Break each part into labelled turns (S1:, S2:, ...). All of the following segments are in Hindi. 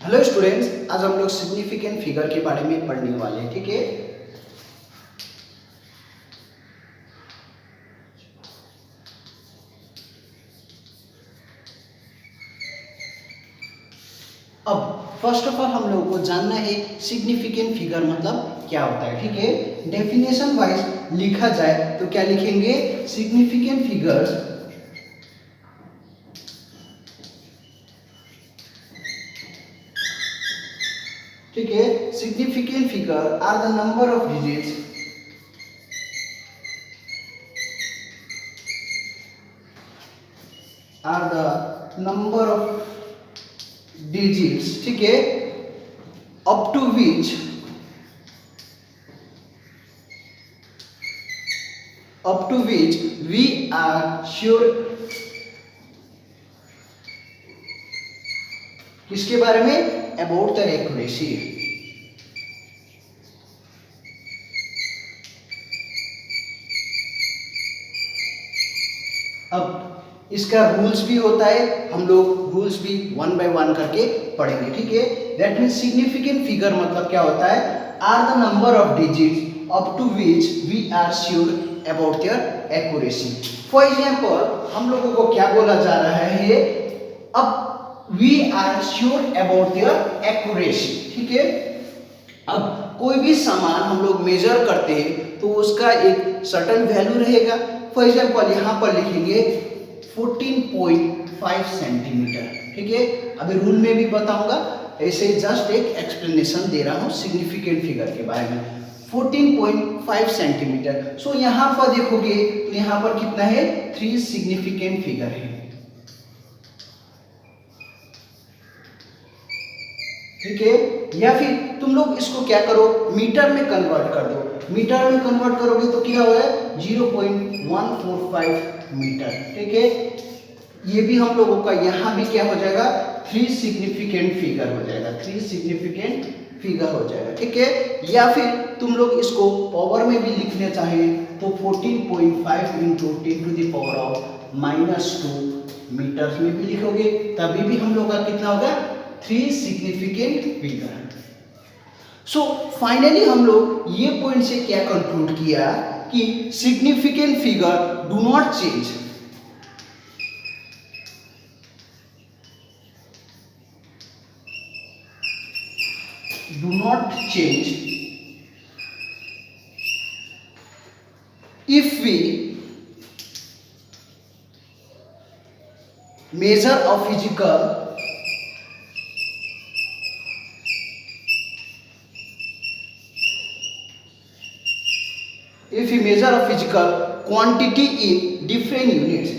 S1: हेलो स्टूडेंट्स, आज हम लोग सिग्निफिकेंट फिगर के बारे में पढ़ने वाले हैं। ठीक है, अब फर्स्ट ऑफ ऑल हम लोगों को जानना है सिग्निफिकेंट फिगर मतलब क्या होता है। ठीक है, डेफिनेशन वाइज लिखा जाए तो क्या लिखेंगे? सिग्निफिकेंट फिगर्स ठीक है, significant figure are the number of digits ठीक है, up to which we are sure। किसके बारे में? About the accuracy. अब इसका रूल्स भी होता है, हम लोग रूल्स भी वन बाय वन करके पढ़ेंगे। ठीक है, दैट मीन्स सिग्निफिकेंट फिगर मतलब क्या होता है? Are the number of digits up to which we are sure about their accuracy. For example, हम लोगों को क्या बोला जा रहा है? अब we are sure about their accuracy. ठीक है, अब कोई भी सामान हम लोग मेजर करते हैं तो उसका एक सर्टेन वैल्यू रहेगा। फॉर एग्जाम्पल यहाँ पर लिखेंगे 14.5 सेंटीमीटर। ठीक है, अभी रूल में भी बताऊंगा, ऐसे जस्ट एक एक्सप्लेनेशन दे रहा हूँ सिग्निफिकेंट फिगर के बारे में। 14.5 सेंटीमीटर। सो यहाँ पर देखोगे तो यहाँ पर कितना है? 3 सिग्निफिकेंट फिगर है। ठीक है, या फिर तुम लोग इसको क्या करो, मीटर में कन्वर्ट कर दो। मीटर में कन्वर्ट करोगे तो क्या होगा? 0.145 मीटर। ठीक है, ये भी हम लोगों का यहाँ भी क्या हो जाएगा? 3 सिग्निफिकेंट फिगर हो जाएगा। 3 सिग्निफिकेंट फिगर हो जाएगा। ठीक है, या फिर तुम लोग इसको पावर में भी लिखना चाहे तो 14.5 into 10 to the power of -2 metres में भी लिखोगे, तभी भी हम लोग का कितना होगा? 3 सिग्निफिकेंट फिगर। सो फाइनली हम लोग ये पॉइंट से क्या कंक्लूड किया कि significant figure do not change. Do not change if we measure a physical quantity in different units।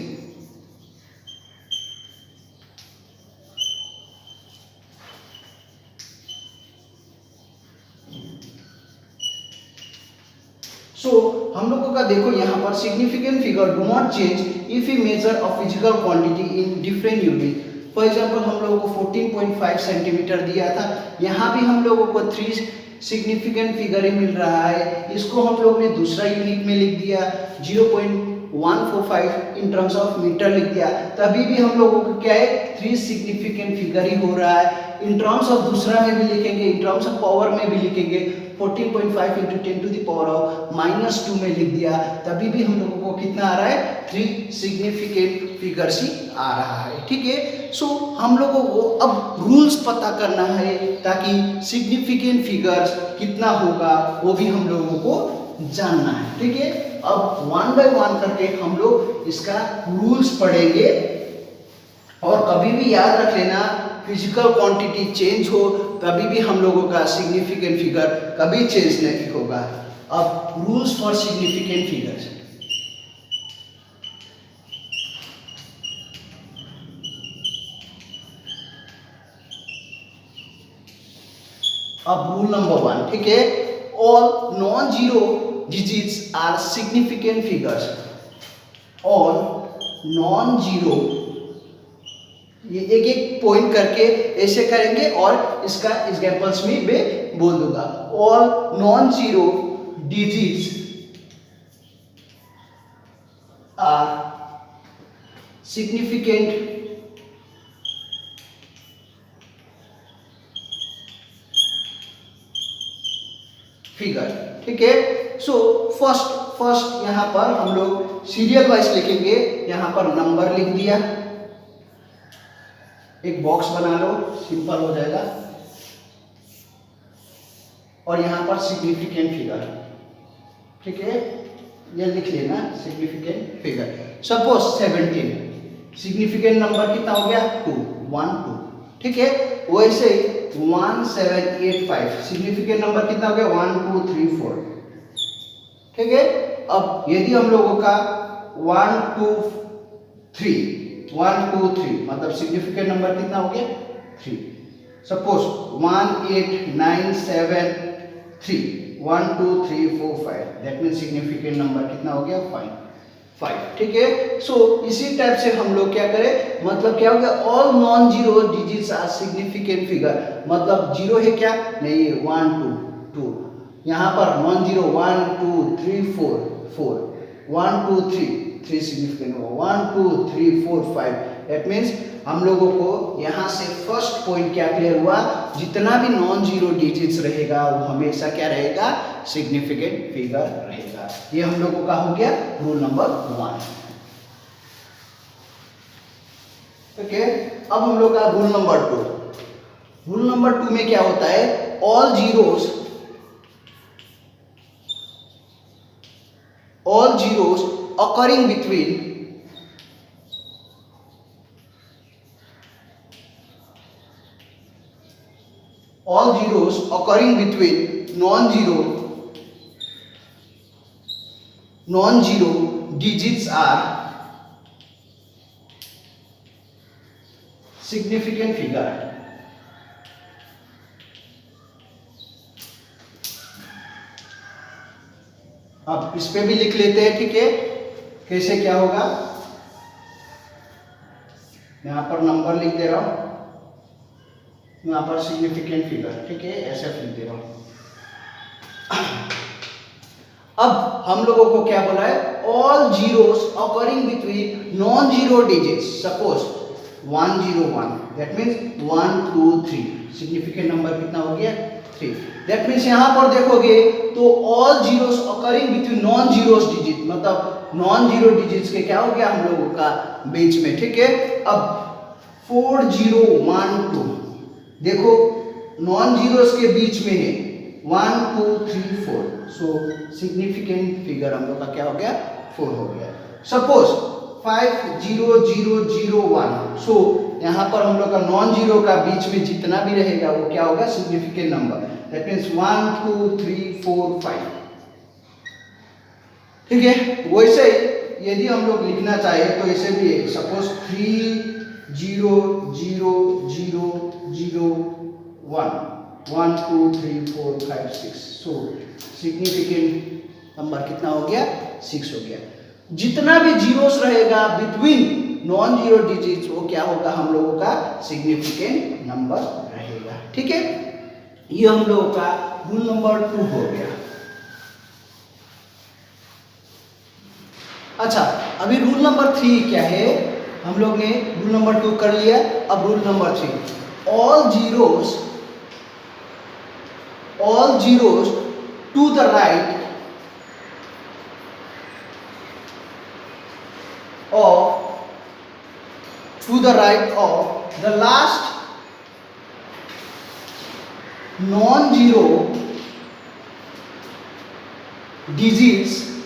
S1: So हम लोगों का देखो यहाँ पर significant figure do not change if you measure a physical quantity in different unit. For example, हम लोगों को 14.5 सेंटीमीटर दिया था, यहाँ भी हम लोगों को 3 सिग्निफिकेंट फिगर ही मिल रहा है। इसको हम लोग ने दूसरा यूनिट में लिख दिया, 0.145 इन टर्म्स ऑफ मीटर लिख दिया, तभी भी हम लोगों को क्या है? 3 सिग्निफिकेंट फिगर ही हो रहा है। इन टर्म्स ऑफ दूसरा में भी लिखेंगे, इन टर्म्स ऑफ पावर में भी लिखेंगे, 14.5 into 10 to the power of -2 में लिख दिया, तभी भी हम लोगों को कितना आ रहा है? 3 सिग्निफिकेंट फिगर्स ही आ रहा है। ठीक है, सो हम लोगों को अब रूल्स पता करना है ताकि सिग्निफिकेंट फिगर्स कितना होगा वो भी हम लोगों को जानना है। ठीक है, अब वन बाय वन करके हम लोग इसका रूल्स पढ़ेंगे। और कभी भी याद रख लेना, फिजिकल क्वांटिटी चेंज हो तभी भी हम लोगों का सिग्निफिकेंट फिगर कभी चेंज नहीं होगा। अब रूल्स फॉर सिग्निफिकेंट फिगर्स। अब रूल नंबर 1, ठीक है, all non zero digits are significant figures. All non zero, ये एक एक पॉइंट करके ऐसे करेंगे और इसका एग्जांपल्स में मैं बोल दूंगा। All non zero digits are significant figure, ठीक है। सो फर्स्ट यहाँ पर हम लोग सीरियल वाइज लिखेंगे। यहाँ पर नंबर लिख दिया, एक बॉक्स बना लो, सिंपल हो जाएगा। और यहाँ पर सिग्निफिकेंट फिगर, ठीक है, ये लिख लेना significant figure. Suppose 17, significant number कितना हो गया 2, 1 2, ठीक है। वैसे 1785 सिग्निफिकेंट नंबर कितना हो गया 1 2 3 4, ठीक है। अब यदि हम लोगों का 1 2 3 मतलब सिग्निफिकेंट नंबर कितना हो गया 3। Suppose 18973 1 2 3 4 5, that mean significant number कितना हो गया 5, ठीक है। सो इसी टाइप से हम लोग क्या करें, मतलब क्या हो गया all non zero digits are significant figure, मतलब जीरो है क्या नहीं, 1 2 2, यहाँ पर नॉन जीरो 1 2 3 4 4, 1 2 3 3 सिग्निफिकेंट होगा, 1 2 3 4 5, दैट मीन्स हम लोगों को यहाँ से फर्स्ट पॉइंट क्या क्लियर हुआ, जितना भी नॉन जीरो डिजिट्स रहेगा वो हमेशा क्या रहेगा, सिग्निफिकेंट फिगर रहेगा। ये हम लोगों का हो गया रूल नंबर 1, ओके। अब हम लोग का रूल नंबर 2। रूल नंबर 2 में क्या होता है, all zeros occurring between non-zero digits are significant figure। अब इस पे भी लिख लेते हैं, ठीक है। कैसे क्या होगा, यहां पर नंबर लिख दे रहा हूं, यहां पर सिग्निफिकेंट फिगर, ठीक है, ऐसे लिख दे रहा हूं। अब हम लोगों को क्या बोला है, all zeros occurring between non zero digits. Suppose 101, that means 1 2 3, significant number कितना हो गया 3। दैट मीन्स यहां पर देखोगे तो all zeros occurring between non zeros digit, मतलब नॉन जीरो डिजिट्स के क्या हो गया हम लोगों का बीच में, ठीक है। अब 4012 देखो नॉन जीरोस के बीच में है 1 2 3 4, सो सिग्निफिकेंट फिगर हम लोग का क्या हो गया 4 हो गया। सपोज 50001, सो यहाँ पर हम लोग का नॉन जीरो का बीच में जितना भी रहेगा वो क्या होगा, सिग्निफिकेंट नंबर, दैट मीन्स 1 2 3 4 5, ठीक है। वैसे यदि हम लोग लिखना चाहे तो ऐसे भी है, सपोज 3000001 1 2 3 4 5 6, सो सिग्निफिकेंट नंबर कितना हो गया 6 हो गया। जितना भी जीरोस रहेगा बिटवीन नॉन जीरो डिजिट्स वो क्या होगा हम लोगों का सिग्निफिकेंट नंबर रहेगा, ठीक है। ये हम लोगों का रूल नंबर 2 हो गया। अच्छा, अभी रूल नंबर 3 क्या है, हम लोग ने रूल नंबर 2 कर लिया। अब rule number 3, all zeros to the right of the last non-zero digits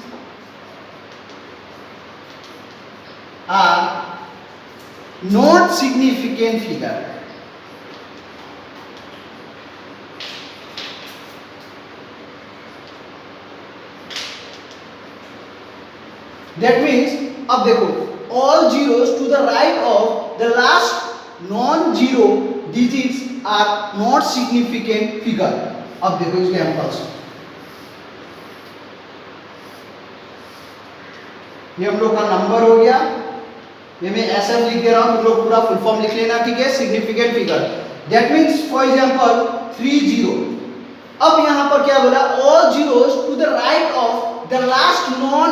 S1: are not significant figure। That means अब देखो all zeros to the right of the last non-zero digits are not significant figure। अब देखो एग्जांपल्स, ये हम लोग का नंबर हो गया, ये मैं ऐसा लिख दे रहा हूं, तुम लोग पूरा फुल फॉर्म लिख लेना, ठीक है। Significant figure, that means for example 30। अब यहां पर क्या बोला, all zeros to the right of the last non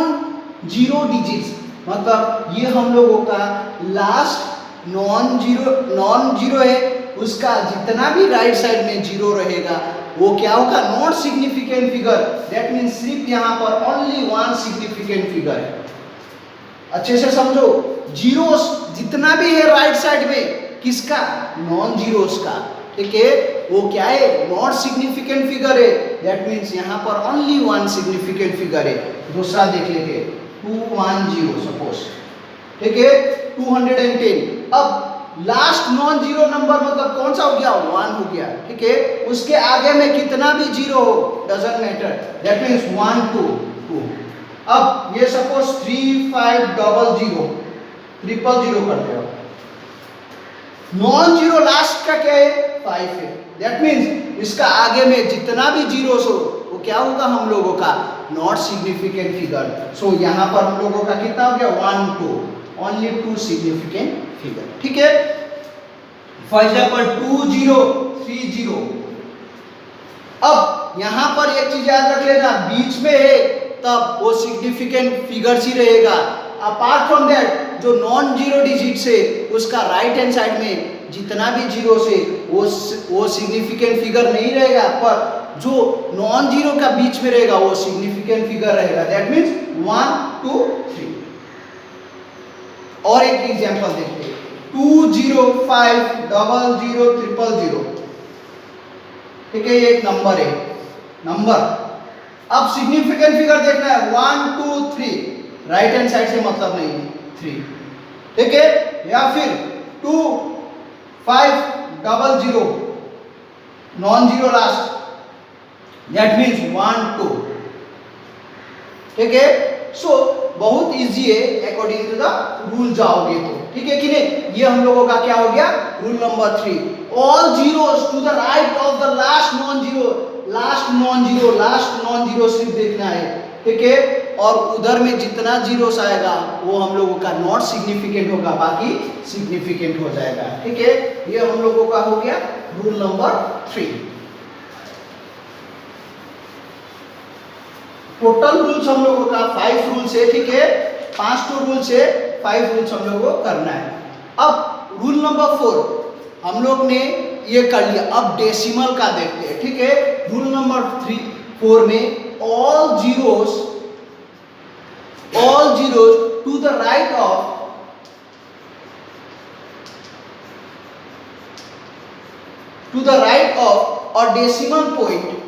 S1: zero digits, मतलब ये हम लोगों का लास्ट नॉन जीरो है, उसका जितना भी राइट साइड में जीरो रहेगा वो क्या होगा, not significant figure. That means सिर्फ यहाँ पर ओनली वन सिग्निफिकेंट फिगर है। अच्छे से समझो, जीरोस जितना भी है राइट साइड में किसका, नॉन जीरोस का, ठीक है, वो क्या है, नॉट सिग्निफिकेंट फिगर है। दैट मीन्स यहाँ पर ओनली वन सिग्निफिकेंट फिगर है। दूसरा देख लेते हैं, 210 सपोज, ठीक है, 210। अब लास्ट नॉन जीरो नंबर मतलब कौन सा हो गया, 1 हो गया, ठीक है। उसके आगे में कितना भी जीरो हो डजंट मैटर, दैट मीन्स 1 2 2। अब ये सपोज 3500 000 करते हो, नॉन जीरो लास्ट का क्या है, 5 है। दैट मीन्स इसका आगे में जितना भी जीरोस हो वो क्या होगा हम लोगों का, नॉट सिग्निफिकेंट फिगर। सो यहाँ पर हम लोगों का कितना हो गया, 1 2, ओनली 2 सिग्निफिकेंट फिगर, ठीक है। For example 2030। अब यहां पर एक चीज याद रख लेना, बीच में है तब वो सिग्निफिकेंट फिगर ही रहेगा। अपार्ट फ्रॉम दैट जो नॉन जीरो डिजिट से उसका राइट हैंड साइड में जितना भी जीरो से वो सिग्निफिकेंट फिगर नहीं रहेगा, पर जो नॉन जीरो का बीच में रहेगा वो सिग्निफिकेंट फिगर रहेगा। That means 1 2 3। और एक एग्जांपल देखते हैं, 205000000, ठीक है, ये एक नंबर है, नंबर। अब सिग्निफिकेंट फिगर देखना है, 1 2 3, राइट हैंड साइड से मतलब नहीं है, 3, ठीक है। या फिर 2500, non zero last, that means 1 2, ठीक है। सो बहुत इजी है अकॉर्डिंग टू द रूल जाओगे तो, ठीक है कि नहीं। ये हम लोगों का क्या हो गया, rule number 3, all zeros to the right of the last non zero. Last non zero सिर्फ देखना है, ठीक है। और उधर में जितना जीरोस आएगा वो हम लोगों का नॉट सिग्निफिकेंट होगा, बाकी सिग्निफिकेंट हो जाएगा, ठीक है। ये हम लोगों का हो गया रूल नंबर 3। टोटल रूल्स हम लोगों का 5 रूल्स है, ठीक है, 5 तो रूल्स है, 5 रूल्स हम लोगों को करना है। अब रूल नंबर 4 हम लोग ने ये कर लिया, अब डेसिमल का देखते हैं, ठीक है। रूल नंबर 4 में all zeros to the right of और decimal point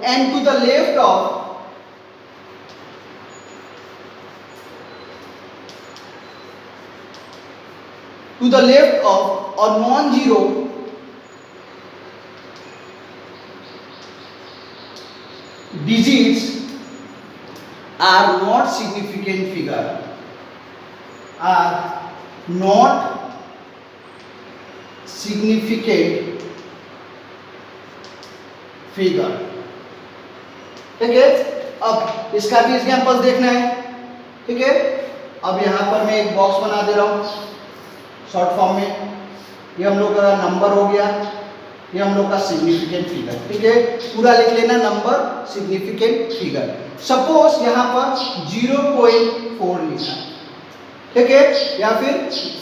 S1: and to the left of or non-zero digits are not significant figure, ठीक है। अब इसका भी एग्जांपल देखना है, ठीक है। अब यहाँ पर मैं एक बॉक्स बना दे रहा हूँ शॉर्ट फॉर्म में। ये हम लोग का नंबर हो गया, ये हम लोग का सिग्निफिकेंट फिगर, ठीक है। पूरा लिख लेना, नंबर सिग्निफिकेंट फिगर। सपोज यहाँ पर 0.4 लिखा, ठीक है, या फिर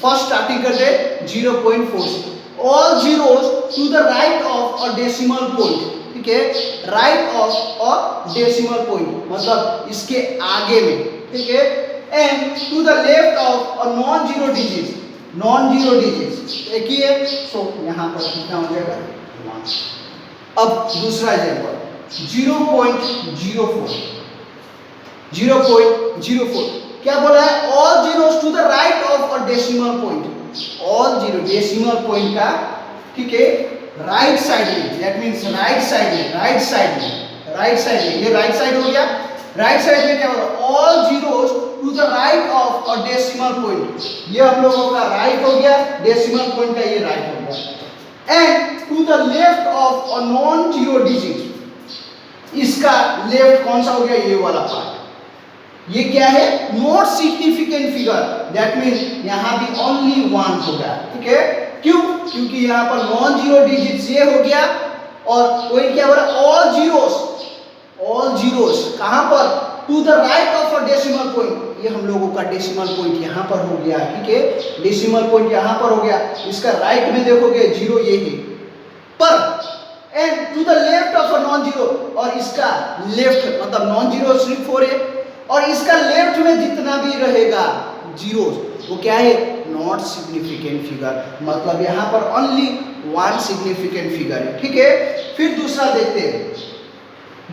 S1: फर्स्ट स्टार्टिंग करते 0.4 से। All zeros to the right of और डेसिमल पॉइंट, ठीक है, राइट ऑफ और डेसिमल पॉइंट मतलब इसके आगे में, ठीक है, and to the left of और नॉन जीरो डिजिट्स एक ही है। सो यहाँ पर कितना हो जाएगा, 1। अब दूसरा एग्जांपल 0.04 क्या बोला है, all zeros to the right of और decimal point, all zero decimal point का, ठीक है, राइट साइड में, दैट मीन्स राइट साइड में, ये राइट साइड हो गया। राइट साइड में क्या होगा, all zeros to the right of और डेसिमल पॉइंट, ये हम लोगों का राइट हो गया, डेसिमल पॉइंट का ये राइट हो गया। And to the left of और नॉन जीरो डिजिट, इसका लेफ्ट कौन सा हो गया, ये वाला पार्ट, ये क्या है, not significant figure, that means यहाँ भी ओनली 1 होगा, ठीक है। क्यों, क्योंकि यहाँ पर नॉन जीरो डिजिट्स ये हो गया और कोई क्या हो रहा है, ऑल जीरोस कहां पर, to the right of a decimal point, ये हम लोगों का डेसिमल पॉइंट यहाँ पर हो गया, ठीक है, डेसिमल पॉइंट यहाँ पर हो गया, इसका राइट में देखोगे 0 ये है, पर and to the left of a non zero, और इसका लेफ्ट मतलब नॉन जीरो सिर्फ 4 है, और इसका लेफ्ट में जितना भी रहेगा जीरो वो क्या है, नॉट सिग्निफिकेंट फिगर, मतलब यहाँ पर ओनली 1 सिग्निफिकेंट फिगर है, ठीक है। फिर दूसरा देखते हैं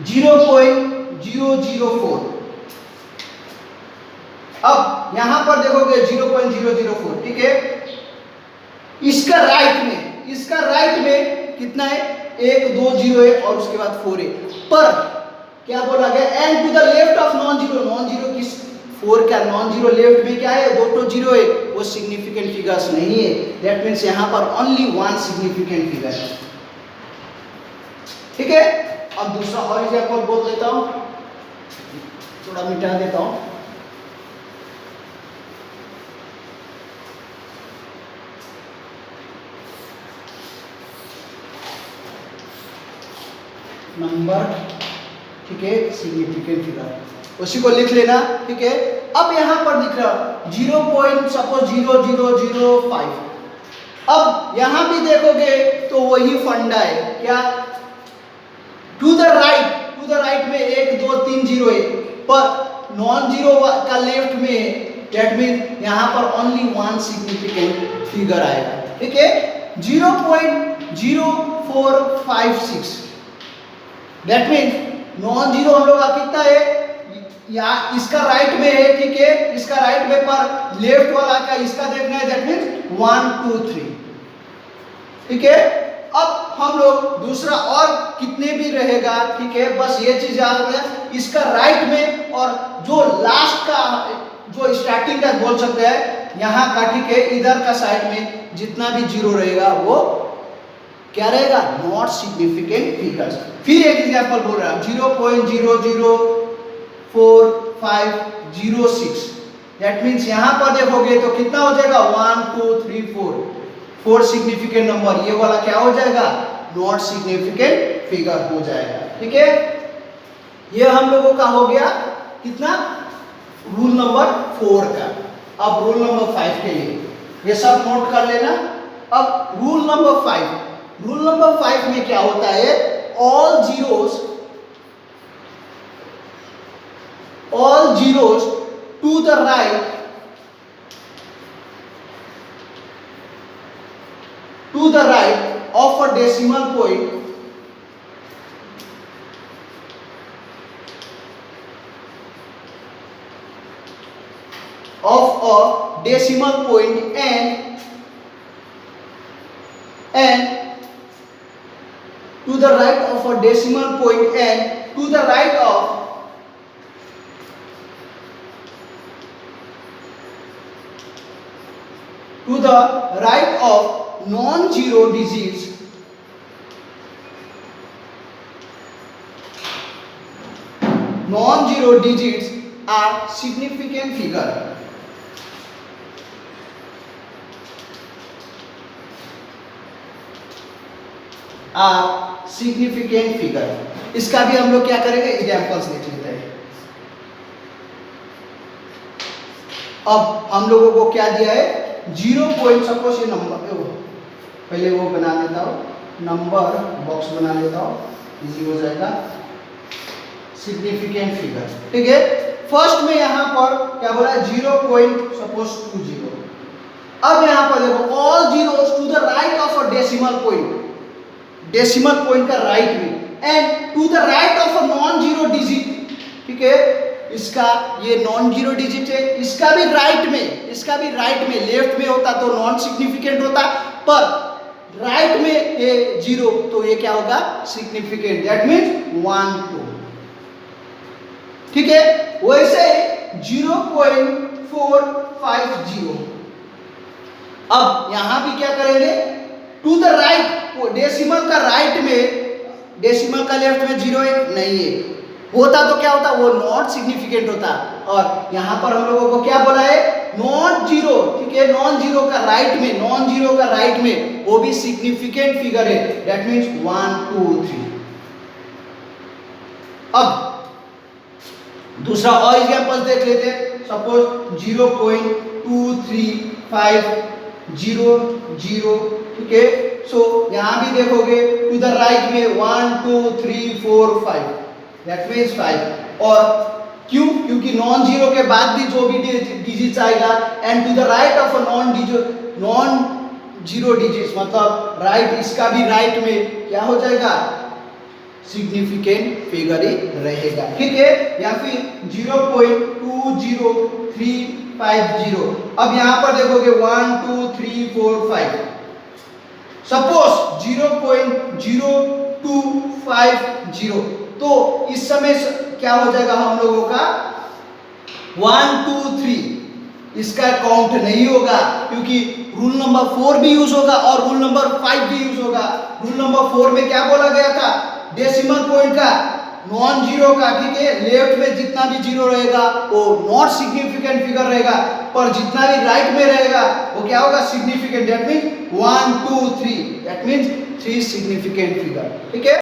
S1: 0.004, अब यहां पर देखोगे 0.004, ठीक है, इसका राइट में कितना है, 1 2 0 है और उसके बाद 4 है, पर क्या बोला गया, and to the left of non zero किस 4 का नॉन जीरो लेफ्ट में क्या है, 2 0 है, वो सिग्निफिकेंट फिगर्स नहीं है, दैट मींस यहां पर ओनली 1 सिग्निफिकेंट फिगर है, ठीक है। अब दूसरा और एग्जांपल बोल देता हूं, थोड़ा मिटा देता हूं, नंबर, ठीक है, सिग्निफिकेंट फिगर उसी को लिख लेना, ठीक है। अब यहां पर दिख रहा 0.0005, अब यहां भी देखोगे तो वही फंडा है, क्या, टू द राइट में 1 2 3 0 है, पर नॉन जीरो का लेफ्ट में, दैट मीन यहां पर ओनली 1 सिग्निफिकेंट फिगर आएगा, ठीक है, 0.0456, दैट मीन नॉन जीरो हम लोग का कितना है, या इसका राइट में है, ठीक है, इसका राइट में, पर लेफ्ट वाला का इसका देखना है, दैट मीन 1 2 3, ठीक है। अब हम लोग दूसरा और कितने भी रहेगा, ठीक है, बस ये चीज याद रखना, इसका राइट में और जो लास्ट का जो स्टार्टिंग का बोल सकते हैं यहाँ का, ठीक है, इधर का साइड में जितना भी जीरो रहेगा वो क्या रहेगा, नॉट सिग्निफिकेंट फिगर्स। फिर एक एग्जांपल बोल रहा हूं 0.00456, दैट मींस यहां पर देखोगे तो कितना हो जाएगा, 1 2 3 4 सिग्निफिकेंट नंबर, ये वाला क्या हो जाएगा, नॉट सिग्निफिकेंट फिगर हो जाएगा, ठीक है। ये हम लोगों का हो गया कितना, रूल नंबर 4 का। अब रूल नंबर 5 के लिए ये सब नोट कर लेना। अब रूल नंबर 5 में क्या होता है, all zeros to the right of a decimal point and to the right of a decimal point and to the right of non-zero digits are significant figure. इसका भी हम लोग क्या करेंगे, एग्जांपल्स देख लेते हैं। अब हम लोगों को क्या दिया है, 0. सपोज ये नंबर, पहले वो बना देता हूँ, नंबर बॉक्स बना लेता हूँ, इजी हो जाएगा, सिग्निफिकेंट फिगर, ठीक है। फर्स्ट में यहाँ पर क्या बोला, 0.20। अब यहाँ पर देखो all zeros to the right of a decimal point का राइट में, and to the right of a non zero digit, ठीक है, इसका ये नॉन जीरो डिजिट है, इसका भी राइट में, लेफ्ट में होता तो नॉन सिग्निफिकेंट होता, पर राइट में ये जीरो तो ये क्या होगा, सिग्निफिकेंट, दैट मींस 1 2, ठीक है। वैसे 0.450, अब यहां भी क्या करेंगे, टू द राइट, डेसिमल का राइट में, डेसिमल का लेफ्ट में 0 है, नहीं है, होता तो क्या होता, वो नॉट सिग्निफिकेंट होता, और यहां पर हम लोगों को क्या बोला है, नॉन जीरो, ठीक है, नॉन जीरो का राइट में वो भी सिग्निफिकेंट फिगर है, दैट मींस 1 2 3। अब दूसरा और एग्जांपल देख लेते हैं। सपोज 0.2350, ठीक है। सो यहां भी देखोगे टू द राइट में 1 2 3 4 5, दैट मींस 5। और क्यों? क्योंकि नॉन जीरो के बाद भी जो भी डिजिट्स आएगा and to the right of a non zero digits, मतलब राइट, इसका भी राइट में क्या हो जाएगा? सिग्निफिकेंट फिगर ही रहेगा, ठीक है। या फिर 0.20350। अब यहां पर देखोगे 1 2 3 4 5। सपोज 0.0250, तो इस समय क्या हो जाएगा हम लोगों का? 1 2 3, इसका काउंट नहीं होगा क्योंकि रूल नंबर 4 भी यूज होगा और रूल नंबर 5 भी यूज होगा। रूल नंबर 4 में क्या बोला गया था? डेसिमल पॉइंट का, नॉन जीरो का, ठीक है। लेफ्ट में जितना भी जीरो रहेगा वो नॉट सिग्निफिकेंट फिगर रहेगा, पर जितना भी राइट में रहेगा वो क्या होगा? Significant. That means 1 2 3, that means 3 significant figure, ठीक है।